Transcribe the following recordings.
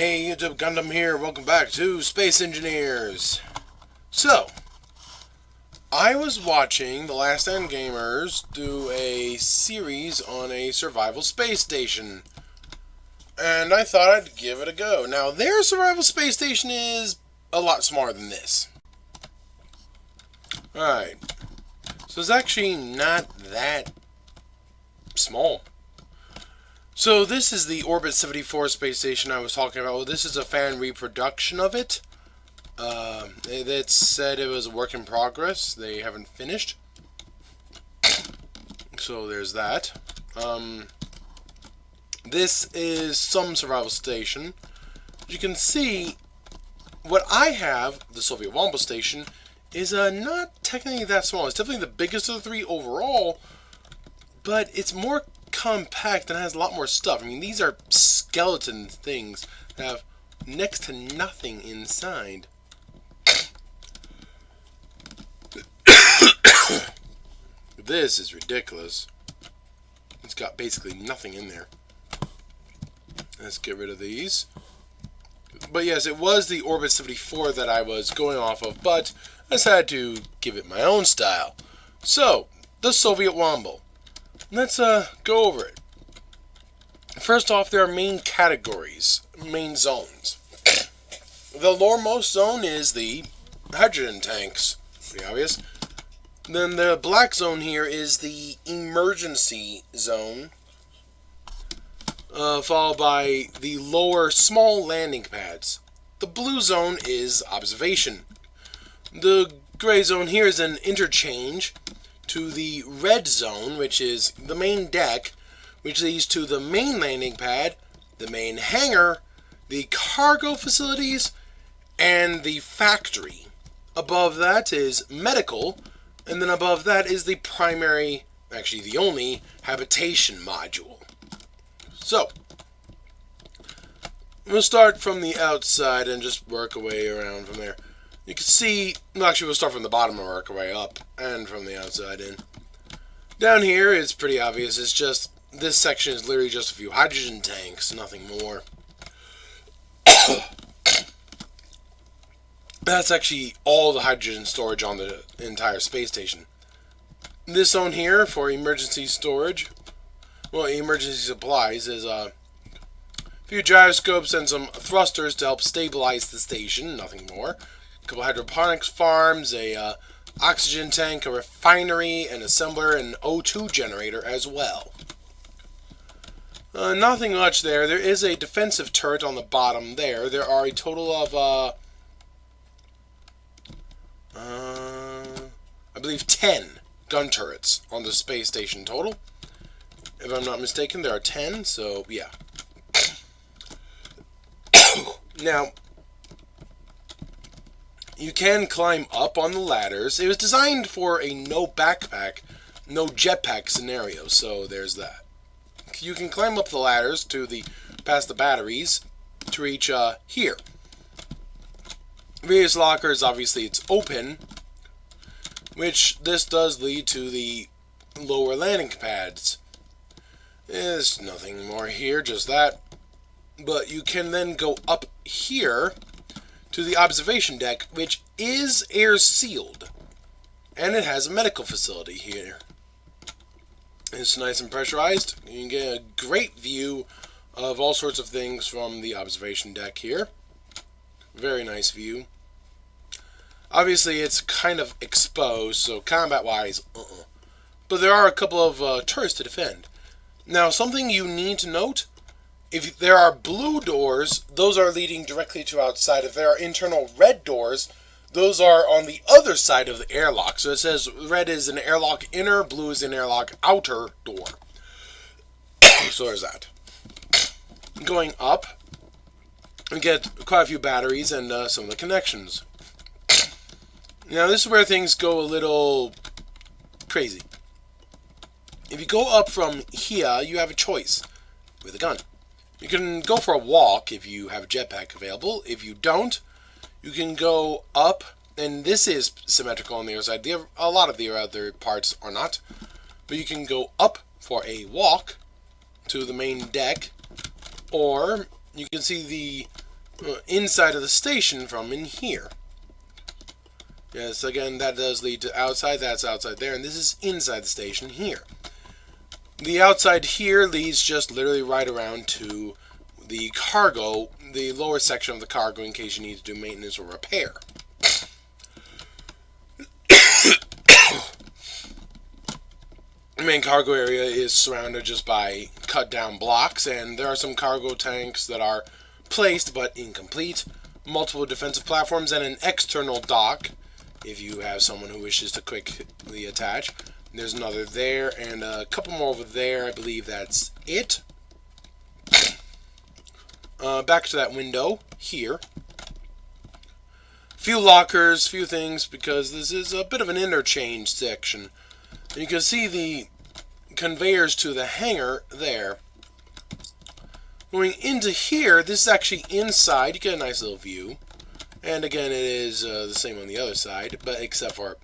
Hey YouTube, Gundam here. Welcome back to Space Engineers. So, I was watching the Last End Gamers do a series on a survival space station, and I thought I'd give it a go. Now, their survival space station is a lot smaller than this. Alright, so it's actually not that small. So this is the Orbit 74 space station I was talking about. Well, this is a fan reproduction of it. It said it was a work in progress. They haven't finished. So there's that. This is some survival station. You can see what I have, the Soviet Womble station, is not technically that small. It's definitely the biggest of the three overall, but it's more compact and has a lot more stuff. I mean, these are skeleton things that have next to nothing inside. This is ridiculous. It's got basically nothing in there. Let's get rid of these. But yes, it was the Orbit 74 that I was going off of, but I decided to give it my own style. So, the Soviet Womble. Let's go over it. First off, there are main categories, main zones. The lowermost zone is the hydrogen tanks, pretty obvious. Then the black zone here is the emergency zone, followed by the lower small landing pads. The blue zone is observation. The gray zone here is an interchange to the red zone, which is the main deck, which leads to the main landing pad, the main hangar, the cargo facilities, and the factory. Above that is medical, and then above that is the primary, actually the only, habitation module. So, we'll start from the outside and just work our way around from there. You can see, well, actually we'll start from the bottom and work our way up, and from the outside in. Down here, it's pretty obvious. It's just, this section is literally just a few hydrogen tanks, nothing more. That's actually all the hydrogen storage on the entire space station. This zone here for emergency storage, well, emergency supplies, is a few gyroscopes and some thrusters to help stabilize the station, nothing more. A couple hydroponics farms, a oxygen tank, a refinery, an assembler, and an O2 generator as well. Nothing much there. There is a defensive turret on the bottom there. There are a total of, I believe 10 gun turrets on the space station total. If I'm not mistaken, there are 10, so yeah. Now, you can climb up on the ladders. It was designed for a no backpack, no jetpack scenario, so there's that. You can climb up the ladders past the batteries to reach here. Various lockers, obviously it's open, which this does lead to the lower landing pads. There's nothing more here, just that. But you can then go up here to the observation deck, which is air sealed, and it has a medical facility here. It's nice and pressurized. You can get a great view of all sorts of things from the observation deck here. Very nice view. Obviously, it's kind of exposed, so combat-wise, But there are a couple of turrets to defend. Now, something you need to note, if there are blue doors, those are leading directly to outside. If there are internal red doors, those are on the other side of the airlock. So it says red is an airlock inner, blue is an airlock outer door. So there's that. Going up, we get quite a few batteries and some of the connections. Now this is where things go a little crazy. If you go up from here, you have a choice with a gun. You can go for a walk if you have a jetpack available. If you don't, you can go up, and this is symmetrical on the other side. A lot of the other parts are not. But you can go up for a walk to the main deck, or you can see the inside of the station from in here. Yes, again, that does lead to outside. That's outside there, and this is inside the station here. The outside here leads just literally right around to the cargo, the lower section of the cargo, in case you need to do maintenance or repair. The main cargo area is surrounded just by cut down blocks, and there are some cargo tanks that are placed but incomplete, multiple defensive platforms, and an external dock if you have someone who wishes to quickly attach. There's another there and a couple more over there. I believe that's it. Back to that window here. Few lockers, few things, because this is a bit of an interchange section. You can see the conveyors to the hangar there. Going into here, this is actually inside. You get a nice little view. And again, it is the same on the other side, but except for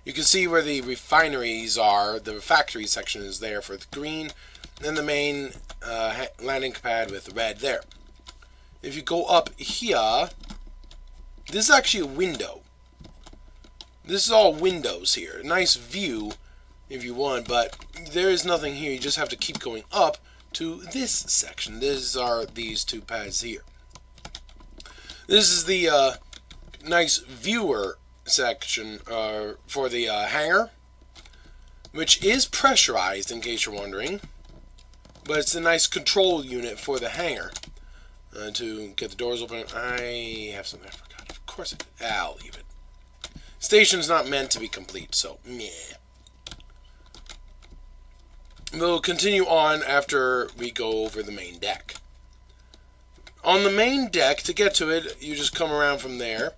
you can see where the refineries are. The factory section is there for the green, and the main landing pad with the red there. If you go up here, this is actually a window. This is all windows here. Nice view if you want, but there is nothing here. You just have to keep going up to this section. These are these two pads here. This is the nice viewer section for the hangar, which is pressurized, in case you're wondering, but it's a nice control unit for the hangar to get the doors open. I have something I forgot. Of course I did. I'll leave it. Station's not meant to be complete, so meh. We'll continue on after we go over the main deck. On the main deck, to get to it, you just come around from there.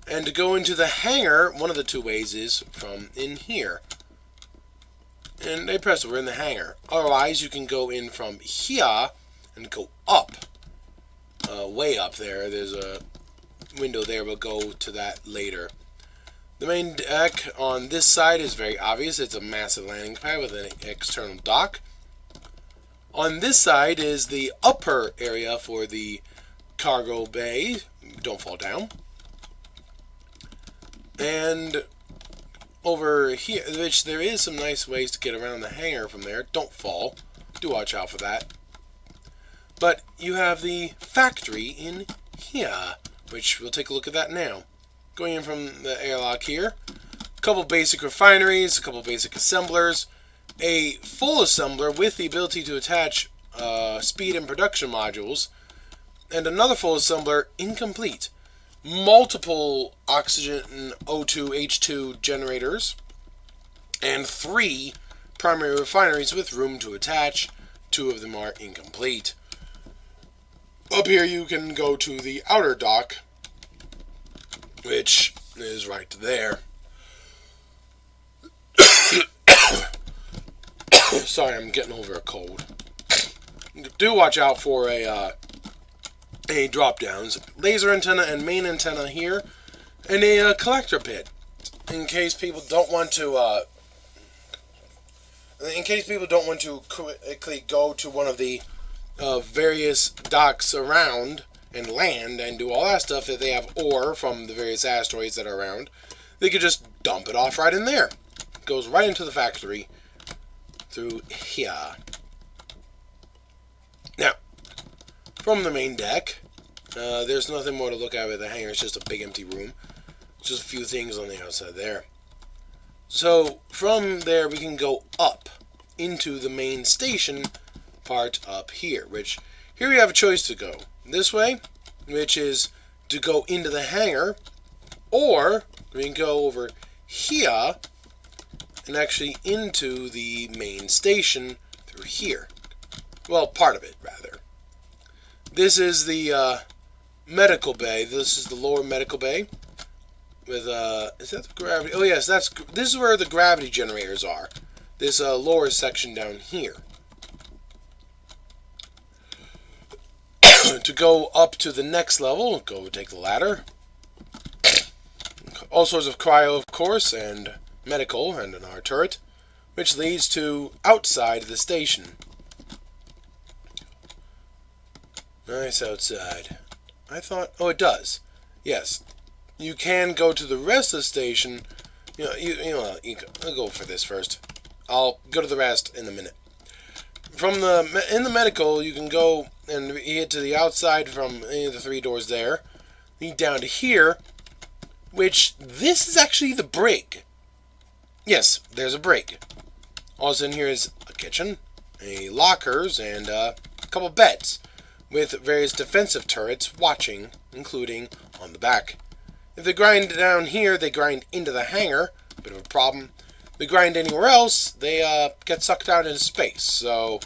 And to go into the hangar, one of the two ways is from in here. And they press it, we're in the hangar. Otherwise, you can go in from here and go up. Way up there. There's a window there. We'll go to that later. The main deck on this side is very obvious. It's a massive landing pad with an external dock. On this side is the upper area for the cargo bay. Don't fall down. And over here, which there is some nice ways to get around the hangar from there. Don't fall. Do watch out for that. But you have the factory in here, which we'll take a look at that now. Going in from the airlock here. A couple basic refineries, a couple basic assemblers. A full assembler with the ability to attach speed and production modules, and another full assembler incomplete. Multiple oxygen O2 H2 generators, and 3 primary refineries with room to attach. 2 of them are incomplete. Up here you can go to the outer dock, which is right there. Sorry, I'm getting over a cold. Do watch out for a drop downs, laser antenna and main antenna here, and a collector pit, in case people don't want to. Quickly go to one of the various docks around and land and do all that stuff. If they have ore from the various asteroids that are around, they could just dump it off right in there. It goes right into the factory. Through here. Now, from the main deck, there's nothing more to look at with the hangar. It's just a big empty room. Just a few things on the outside there. So, from there we can go up into the main station part up here, which, here we have a choice to go this way, which is to go into the hangar, or we can go over here and actually into the main station through here. Well, part of it, rather. This is the medical bay. This is the lower medical bay. With, is that the gravity? Oh, yes, this is where the gravity generators are. This lower section down here. To go up to the next level, go take the ladder. All sorts of cryo, of course, and medical, and an R turret, which leads to outside the station. Nice outside. I thought... Oh, it does. Yes. You can go to the rest of the station. I'll go for this first. I'll go to the rest in a minute. In the medical, you can go and head to the outside from any of the 3 doors there. Lead down to here, which this is actually the brig. Yes, there's a brig. Also in here is a kitchen, lockers, and a couple beds with various defensive turrets watching, including on the back. If they grind down here, they grind into the hangar. Bit of a problem. If they grind anywhere else, they get sucked out into space. So,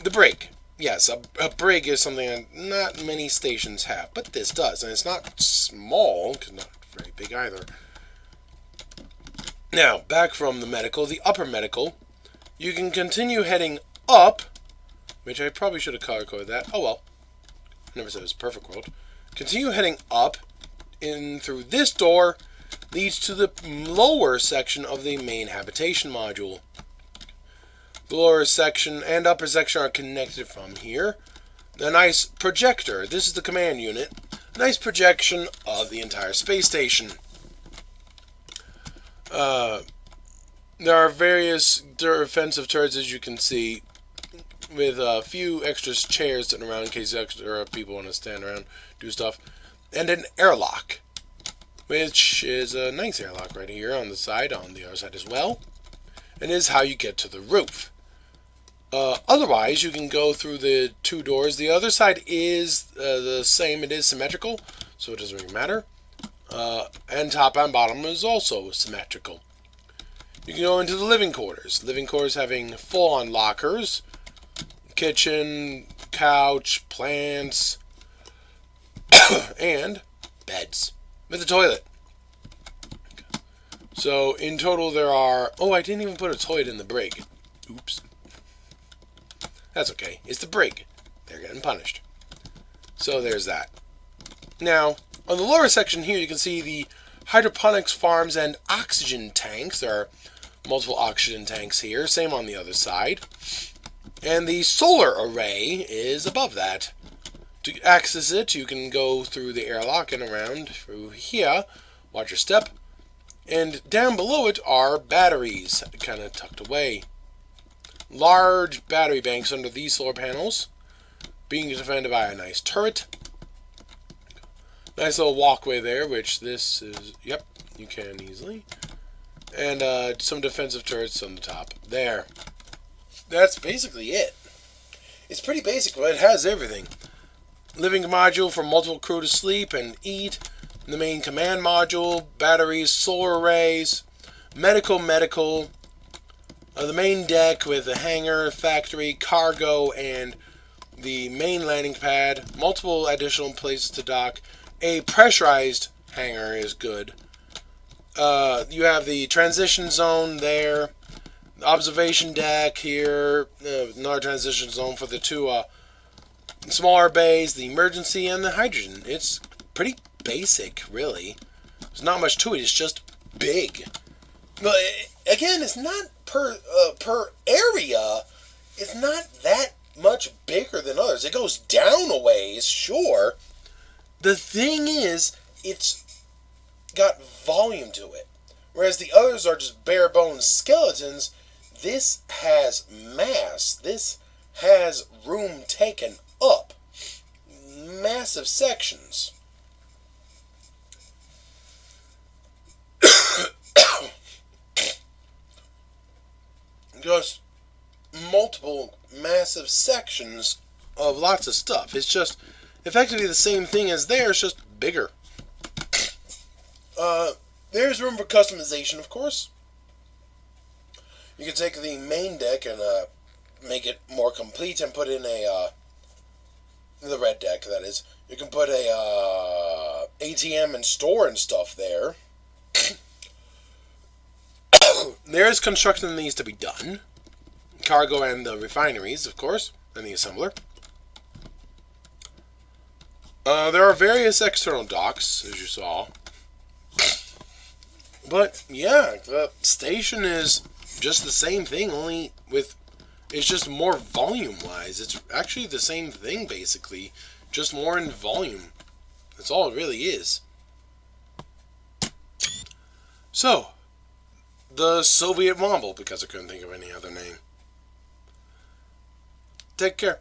the brig. Yes, a brig is something that not many stations have, but this does. And it's not small, because not very big either. Now, back from the medical, the upper medical, you can continue heading up, which I probably should have color-coded that. Oh well. I never said it was a perfect world. Continue heading up, in through this door, leads to the lower section of the main habitation module. The lower section and upper section are connected from here. A nice projector. This is the command unit. A nice projection of the entire space station. There are various defensive turrets, as you can see, with a few extra chairs sitting around in case extra people want to stand around, do stuff. And an airlock, which is a nice airlock right here on the other side as well. And is how you get to the roof. Otherwise, you can go through the 2 doors. The other side is the same. It is symmetrical, so it doesn't really matter. And top and bottom is also symmetrical. You can go into the living quarters. Living quarters having full-on lockers, kitchen, couch, plants, and beds with a toilet. So in total there are... Oh, I didn't even put a toilet in the brig. Oops. That's okay. It's the brig. They're getting punished. So there's that. Now, on the lower section here, you can see the hydroponics farms and oxygen tanks. There are multiple oxygen tanks here. Same on the other side. And the solar array is above that. To access it, you can go through the airlock and around through here. Watch your step. And down below it are batteries, kind of tucked away. Large battery banks under these solar panels, being defended by a nice turret. Nice little walkway there, which this is... Yep, you can easily. And some defensive turrets on the top. There. That's basically it. It's pretty basic, but it has everything. Living module for multiple crew to sleep and eat. The main command module, batteries, solar arrays, medical, the main deck with the hangar, factory, cargo, and the main landing pad. Multiple additional places to dock. A pressurized hangar is good. You have the transition zone there. The observation deck here. Another transition zone for the 2 smaller bays, the emergency, and the hydrogen. It's pretty basic, really. There's not much to it. It's just big. But again, it's not per area. It's not that much bigger than others. It goes down a ways, sure. The thing is, it's got volume to it. Whereas the others are just bare bones skeletons, this has mass. This has room taken up. Massive sections. Just multiple massive sections of lots of stuff. It's just effectively the same thing as there, it's just bigger. There's room for customization, of course. You can take the main deck and make it more complete and put in the red deck, that is. You can put a ATM and store and stuff there. There is construction that needs to be done. Cargo and the refineries, of course, and the assembler. There are various external docks, as you saw. But, yeah, the station is just the same thing, only with... It's just more volume-wise. It's actually the same thing, basically. just more in volume. That's all it really is. So, the Soviet Womble, because I couldn't think of any other name. Take care.